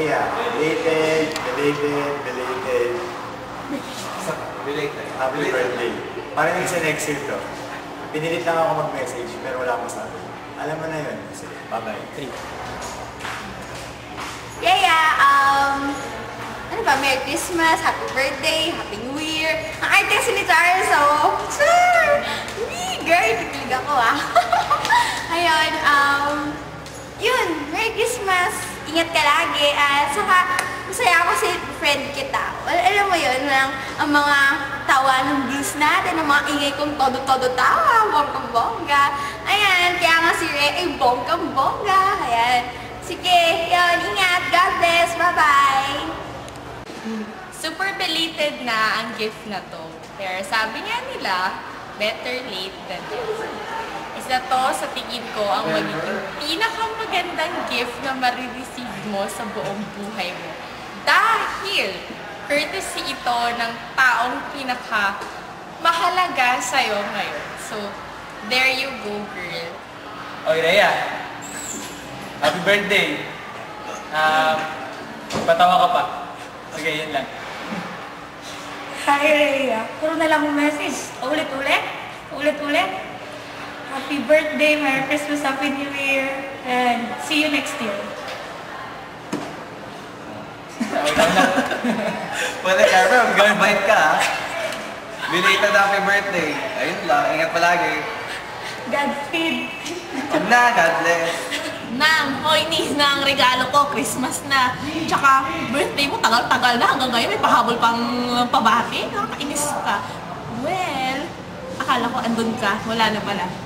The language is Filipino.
Rhea, belated. Related. Happy birthday. Parang yung sa next year to. Pinilit lang ako mag-message, pero wala akong masabi. Alam mo na yun. Sige, bye-bye. Ano ba? Merry Christmas, Happy Birthday, Happy New Year. Ang arte kasi ni Charles, oh. Sure! Girl, kikilig ako, ah. Ayun, yun, Merry Christmas. Ingat ka lagi. At saka, masaya ako sa friend kita. Well, alam mo yun, ang mga tawa ng blues natin, ang mga ingay kong todo-todo tawa, bonggang-bongga. Ayan, kaya nga si Rhea ay bonggang-bongga. Ayan. Sige, yun, ingat. God bless. Bye-bye. Super belated na ang gift na to. Pero sabi nga nila, better late than never. Isa to sa tingin ko ang magiging pinakamagandang gift na marireceive mo sa buong buhay mo. Dahil courtesy ito ng taong pinaka-mahalaga sa'yo ngayon. So, there you go, girl. Oy, Rhea. Happy birthday. Patawa ka pa. Sige, yun lang. Hi, Rhea. Puro na lang yung message. Ulit-ulit. Happy birthday, Merry Christmas, Happy New Year, and see you next year. Pwede, Carmen, mag-invite ka, ha? Belated happy birthday. Ayun lang, ingat palagi. Godspeed. Huwag na, God bless. Nang, nis na ang regalo ko, Christmas na. Tsaka, birthday mo, tagal-tagal na. Hanggang ngayon, may pahabol pang pabati. Nakakainis ka. Well, akala ko andun ka. Wala na pala.